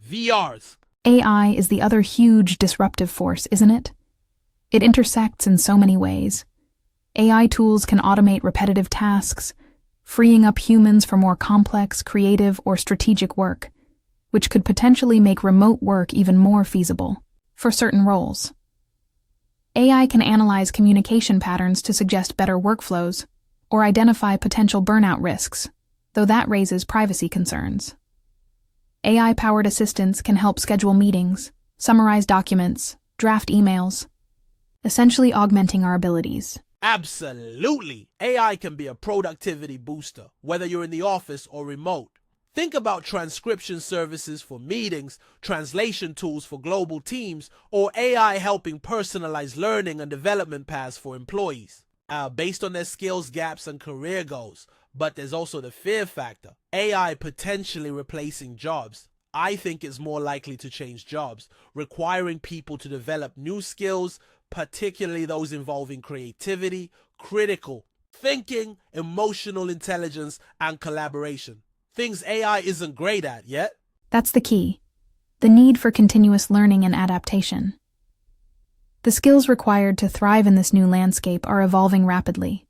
VRs. AI is the other huge disruptive force, isn't it? It intersects in so many ways. AI tools can automate repetitive tasks, freeing up humans for more complex, creative, or strategic work, which could potentially make remote work even more feasible for certain roles. AI can analyze communication patterns to suggest better workflows or identify potential burnout risks, though that raises privacy concerns. AI-powered assistants can help schedule meetings, summarize documents, draft emails, essentially augmenting our abilities. Absolutely. AI can be a productivity booster, whether you're in the office or remote. Think about transcription services for meetings, translation tools for global teams, or AI helping personalize learning and development paths for employees, based on their skills gaps and career goals. But there's also the fear factor. AI potentially replacing jobs. I think it's more likely to change jobs, requiring people to develop new skills, particularly those involving creativity, critical thinking, emotional intelligence, and collaboration. Things AI isn't great at yet. That's the key. The need for continuous learning and adaptation. The skills required to thrive in this new landscape are evolving rapidly.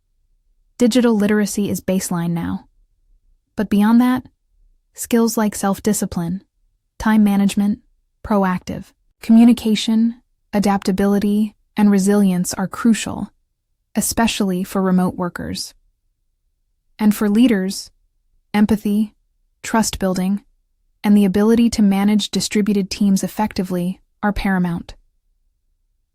Digital literacy is baseline now. But beyond that, skills like self-discipline, time management, proactive, communication, adaptability, and resilience are crucial, especially for remote workers. And for leaders, empathy, trust building, and the ability to manage distributed teams effectively are paramount.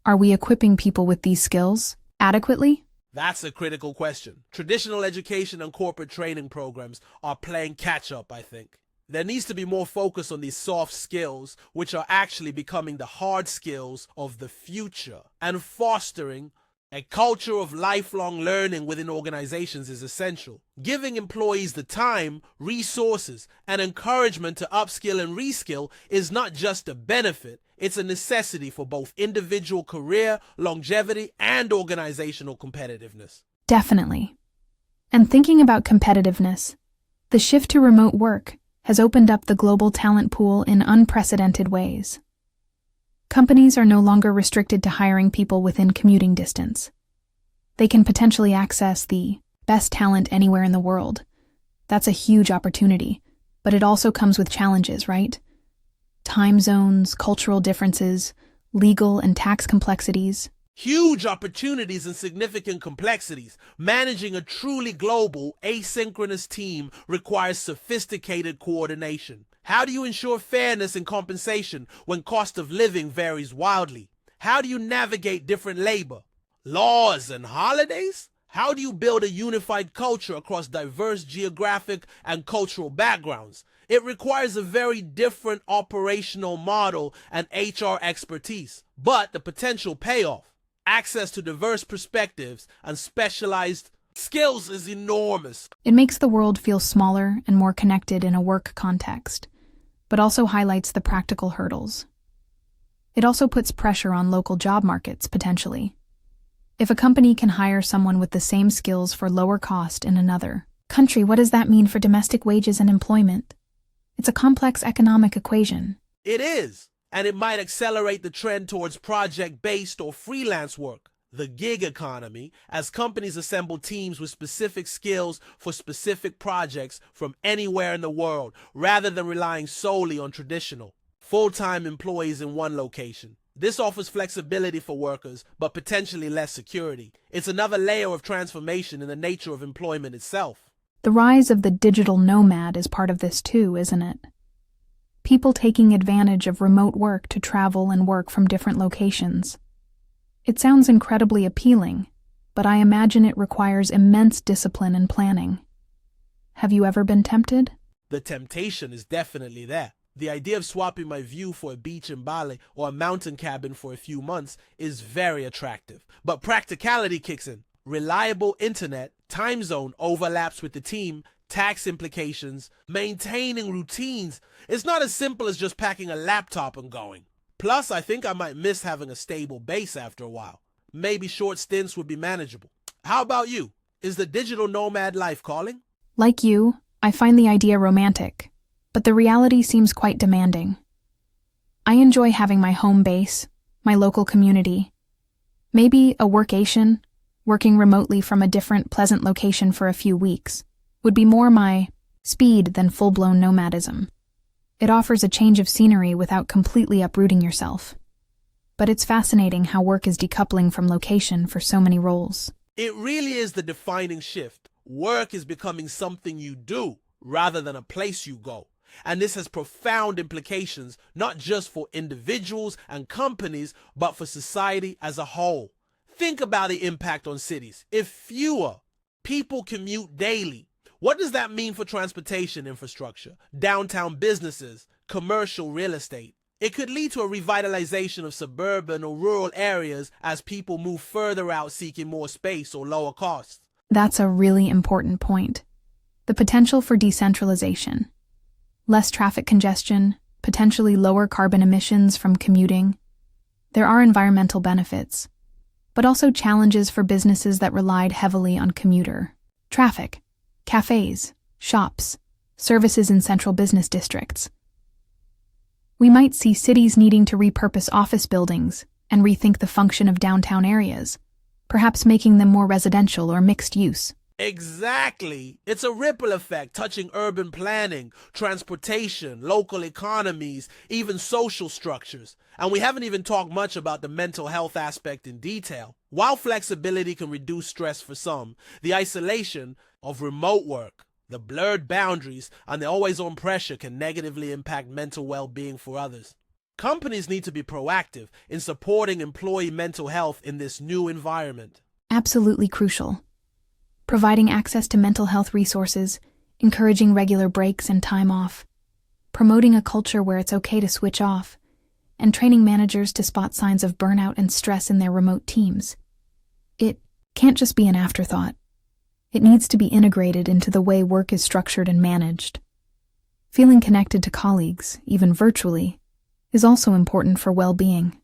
Are we equipping people with these skills adequately? That's a critical question. Traditional education and corporate training programs are playing catch-up, I think. There needs to be more focus on these soft skills, which are actually becoming the hard skills of the future. And fostering a culture of lifelong learning within organizations is essential. Giving employees the time, resources, and encouragement to upskill and reskill is not just a benefit, it's a necessity for both individual career, longevity, and organizational competitiveness. Definitely. And thinking about competitiveness, the shift to remote work has opened up the global talent pool in unprecedented ways. Companies are no longer restricted to hiring people within commuting distance. They can potentially access the best talent anywhere in the world. That's a huge opportunity, but it also comes with challenges, right? Time zones, cultural differences, legal and tax complexities. Huge opportunities and significant complexities. Managing a truly global, asynchronous team requires sophisticated coordination. How do you ensure fairness and compensation when cost of living varies wildly? How do you navigate different labor, laws, and holidays? How do you build a unified culture across diverse geographic and cultural backgrounds? It requires a very different operational model and HR expertise, but the potential payoff, access to diverse perspectives and specialized skills is enormous. It makes the world feel smaller and more connected in a work context, but also highlights the practical hurdles. It also puts pressure on local job markets, potentially. If a company can hire someone with the same skills for lower cost in another country, what does that mean for domestic wages and employment? It's a complex economic equation. It is, and it might accelerate the trend towards project-based or freelance work, the gig economy, as companies assemble teams with specific skills for specific projects from anywhere in the world, rather than relying solely on traditional full-time employees in one location. This offers flexibility for workers, but potentially less security. It's another layer of transformation in the nature of employment itself. The rise of the digital nomad is part of this too, isn't it? People taking advantage of remote work to travel and work from different locations. It sounds incredibly appealing, but I imagine it requires immense discipline and planning. Have you ever been tempted? The temptation is definitely there. The idea of swapping my view for a beach in Bali or a mountain cabin for a few months is very attractive. But practicality kicks in. Reliable internet, time zone overlaps with the team, tax implications, maintaining routines. It's not as simple as just packing a laptop and going. Plus, I think I might miss having a stable base after a while. Maybe short stints would be manageable. How about you? Is the digital nomad life calling? Like you, I find the idea romantic, but the reality seems quite demanding. I enjoy having my home base, my local community. Maybe a workation, working remotely from a different pleasant location for a few weeks, would be more my speed than full-blown nomadism. It offers a change of scenery without completely uprooting yourself. But it's fascinating how work is decoupling from location for so many roles. It really is the defining shift. Work is becoming something you do rather than a place you go. And this has profound implications, not just for individuals and companies, but for society as a whole. Think about the impact on cities. If fewer people commute daily, what does that mean for transportation infrastructure, downtown businesses, commercial real estate? It could lead to a revitalization of suburban or rural areas as people move further out seeking more space or lower costs. That's a really important point. The potential for decentralization. Less traffic congestion, potentially lower carbon emissions from commuting. There are environmental benefits, but also challenges for businesses that relied heavily on commuter traffic, cafes, shops, services in central business districts. We might see cities needing to repurpose office buildings and rethink the function of downtown areas, perhaps making them more residential or mixed use. Exactly. It's a ripple effect touching urban planning, transportation, local economies, even social structures. And we haven't even talked much about the mental health aspect in detail. While flexibility can reduce stress for some, the isolation of remote work, the blurred boundaries, and the always-on pressure can negatively impact mental well-being for others. Companies need to be proactive in supporting employee mental health in this new environment. Absolutely crucial. Providing access to mental health resources, encouraging regular breaks and time off, promoting a culture where it's okay to switch off, and training managers to spot signs of burnout and stress in their remote teams. It can't just be an afterthought. It needs to be integrated into the way work is structured and managed. Feeling connected to colleagues, even virtually, is also important for well-being.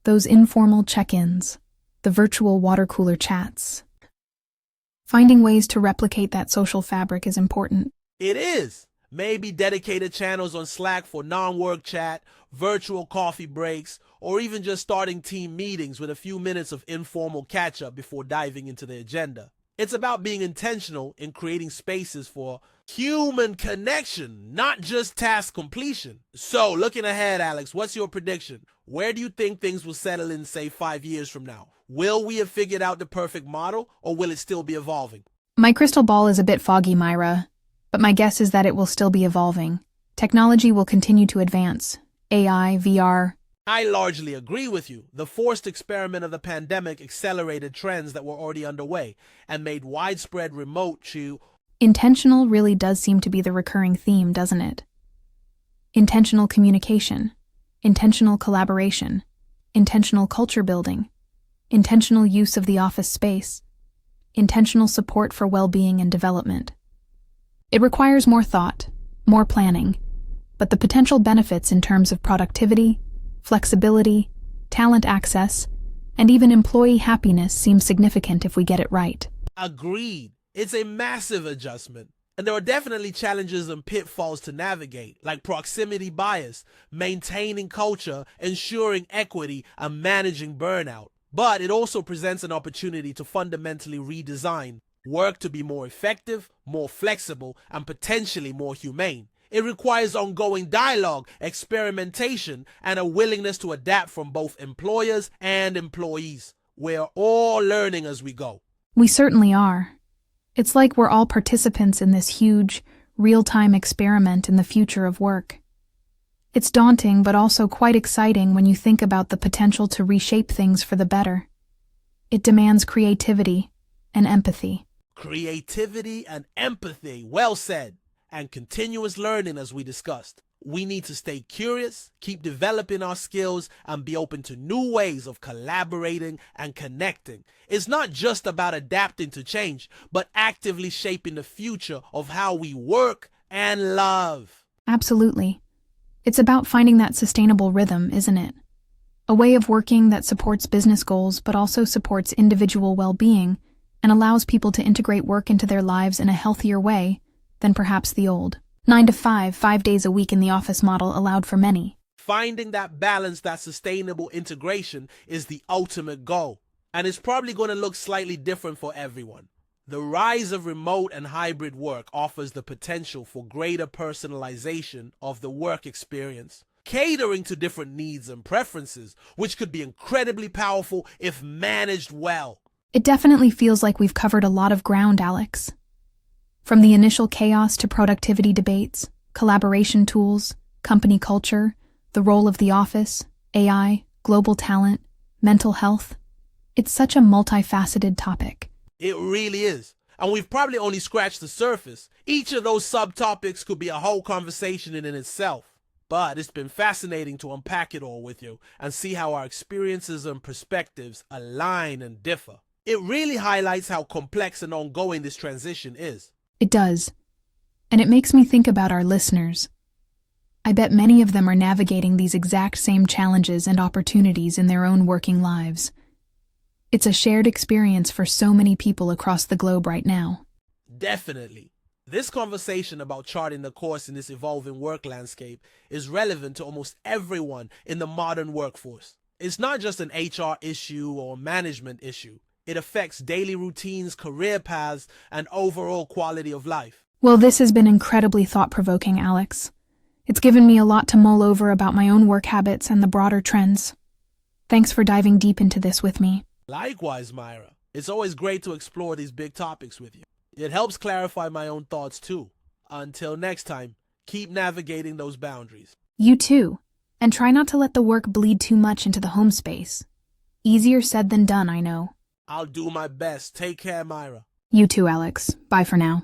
Those informal check-ins, the virtual water cooler chats. Finding ways to replicate that social fabric is important. It is. Maybe dedicated channels on Slack for non-work chat, virtual coffee breaks, or even just starting team meetings with a few minutes of informal catch-up before diving into the agenda. It's about being intentional in creating spaces for human connection, not just task completion. So, looking ahead, Alex, what's your prediction? Where do you think things will settle in, say, 5 years from now? Will we have figured out the perfect model, or will it still be evolving? My crystal ball is a bit foggy, Myra, but my guess is that it will still be evolving. Technology will continue to advance. AI, VR. I largely agree with you. The forced experiment of the pandemic accelerated trends that were already underway and made widespread remote Intentional really does seem to be the recurring theme, doesn't it? Intentional communication, intentional collaboration, intentional culture building, intentional use of the office space, intentional support for well-being and development. It requires more thought, more planning, but the potential benefits in terms of productivity, flexibility, talent access, and even employee happiness seem significant if we get it right. Agreed. It's a massive adjustment. And there are definitely challenges and pitfalls to navigate, like proximity bias, maintaining culture, ensuring equity, and managing burnout. But it also presents an opportunity to fundamentally redesign work to be more effective, more flexible, and potentially more humane. It requires ongoing dialogue, experimentation, and a willingness to adapt from both employers and employees. We're all learning as we go. We certainly are. It's like we're all participants in this huge, real-time experiment in the future of work. It's daunting, but also quite exciting when you think about the potential to reshape things for the better. It demands creativity and empathy. Creativity and empathy, well said. And continuous learning, as we discussed. We need to stay curious, keep developing our skills, and be open to new ways of collaborating and connecting. It's not just about adapting to change, but actively shaping the future of how we work and love. Absolutely. It's about finding that sustainable rhythm, isn't it? A way of working that supports business goals but also supports individual well-being and allows people to integrate work into their lives in a healthier way than perhaps the old 9 to 5, 5 days a week in the office model allowed for many. Finding that balance, that sustainable integration is the ultimate goal. And it's probably going to look slightly different for everyone. The rise of remote and hybrid work offers the potential for greater personalization of the work experience, catering to different needs and preferences, which could be incredibly powerful if managed well. It definitely feels like we've covered a lot of ground, Alex. From the initial chaos to productivity debates, collaboration tools, company culture, the role of the office, AI, global talent, mental health. It's such a multifaceted topic. It really is. And we've probably only scratched the surface. Each of those subtopics could be a whole conversation in itself. But it's been fascinating to unpack it all with you and see how our experiences and perspectives align and differ. It really highlights how complex and ongoing this transition is. It does. And it makes me think about our listeners. I bet many of them are navigating these exact same challenges and opportunities in their own working lives. It's a shared experience for so many people across the globe right now. Definitely. This conversation about charting the course in this evolving work landscape is relevant to almost everyone in the modern workforce. It's not just an HR issue or management issue. It affects daily routines, career paths, and overall quality of life. Well, this has been incredibly thought-provoking, Alex. It's given me a lot to mull over about my own work habits and the broader trends. Thanks for diving deep into this with me. Likewise, Myra. It's always great to explore these big topics with you. It helps clarify my own thoughts too. Until next time, keep navigating those boundaries. You too. And try not to let the work bleed too much into the home space. Easier said than done, I know. I'll do my best. Take care, Myra. You too, Alex. Bye for now.